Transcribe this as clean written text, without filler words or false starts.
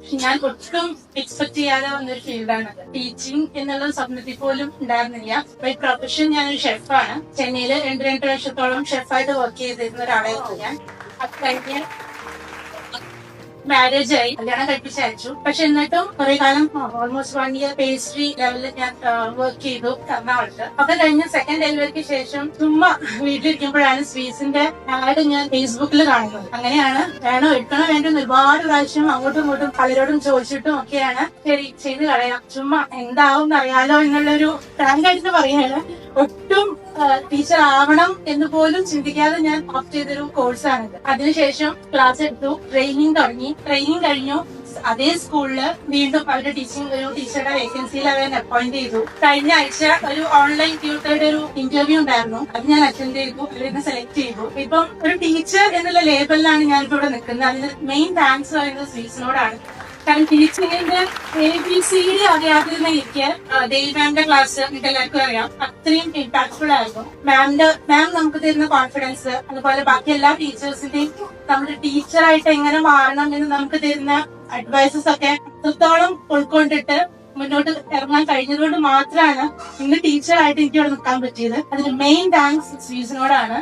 പക്ഷെ ഞാൻ ഒട്ടും എക്സ്പെക്ട് ചെയ്യാതെ വന്നൊരു ഫീൽഡാണ് ടീച്ചിങ് എന്നുള്ള സ്വപ്നത്തിൽ പോലും ഉണ്ടായിരുന്നില്ല. ബൈ പ്രൊഫഷൻ ഞാനൊരു ഷെഫാണ്. ചെന്നൈയില് 2 വർഷത്തോളം ഷെഫായിട്ട് വർക്ക് ചെയ്തിരുന്ന ഒരാളായിരുന്നു ഞാൻ. അത് കഴിഞ്ഞ് മാരേജ് ആയി, കല്യാണം കഴിപ്പിച്ച് അയച്ചു. പക്ഷെ എന്നിട്ടും കുറെ കാലം ഓൾമോസ്റ്റ് 1 ഇയർ പേസ്ട്രി ലെവലിൽ ഞാൻ വർക്ക് ചെയ്തു എറണാകുളത്ത്. അത് കഴിഞ്ഞ് സെക്കൻഡ് ഡെലിവറിക്ക് ശേഷം ചുമ്മാ വീട്ടിലിരിക്കുമ്പോഴാണ് സ്വീറ്റ്സിന്റെ ആഡ് ഞാൻ ഫേസ്ബുക്കിൽ കാണുന്നത്. അങ്ങനെയാണ് വേണോ എടുക്കണോ വേണ്ടോ ഒരുപാട് പ്രാവശ്യം അങ്ങോട്ടും ഇങ്ങോട്ടും പലരോടും ചോദിച്ചിട്ടും ഒക്കെയാണ് ശരി ചെയ്ത് കളയാം, ചുമ്മാ എന്താവും അറിയാലോ എന്നുള്ളൊരു ഫ്രാങ്കായിട്ട് പറയാണ്. ഒട്ടും ടീച്ചർ ആവണം എന്ന് പോലും ചിന്തിക്കാതെ ഞാൻ ഓപ്റ്റ് ചെയ്തൊരു കോഴ്സാണിത്. അതിനുശേഷം ക്ലാസ് എടുത്തു, ട്രെയിനിങ് തുടങ്ങി. ട്രെയിനിങ് കഴിഞ്ഞു. അതേ സ്കൂളില് വീണ്ടും അവരുടെ ഒരു ടീച്ചറുടെ വേക്കൻസിയിൽ അവരെ അപ്പോയിന്റ് ചെയ്തു. കഴിഞ്ഞ ആഴ്ച ഒരു ഓൺലൈൻ ട്യൂട്ടറുടെ ഒരു ഇന്റർവ്യൂ ഉണ്ടായിരുന്നു. അത് ഞാൻ അറ്റൻഡ് ചെയ്തു. അവരെന്നെ സെലക്ട് ചെയ്തു. ഇപ്പം ഒരു ടീച്ചർ എന്നുള്ള ലേബലിലാണ് ഞാൻ ഇവിടെ നിൽക്കുന്നത്. അതിന് മെയിൻ താങ്ക്സ് പറയുന്നത് സ്വീറ്റ്സിനോടാണ്. കാരണം ടീച്ചിങ്ങിന്റെ ABCD അറിയാതിരുന്ന എനിക്ക് ദേവി മാമിന്റെ ക്ലാസ് നിങ്ങൾക്ക് എല്ലാവർക്കും അറിയാം, അത്രയും ഇമ്പാക്ട്ഫുൾ ആയിരുന്നു. മാം നമുക്ക് തരുന്ന കോൺഫിഡൻസ്, അതുപോലെ ബാക്കി എല്ലാ ടീച്ചേഴ്സിന്റെയും നമ്മുടെ ടീച്ചറായിട്ട് എങ്ങനെ മാറണം എന്ന് നമുക്ക് തരുന്ന അഡ്വൈസസ് ഒക്കെ അത്രത്തോളം ഉൾക്കൊണ്ടിട്ട് മുന്നോട്ട് ഇറങ്ങാൻ കഴിഞ്ഞതുകൊണ്ട് മാത്രമാണ് ഇന്ന് ടീച്ചറായിട്ട് എനിക്ക് ഇവിടെ നിൽക്കാൻ പറ്റിയത്. അതിന് മെയിൻ താങ്ക്സ് സ്വീറ്റ്സിനോടാണ്.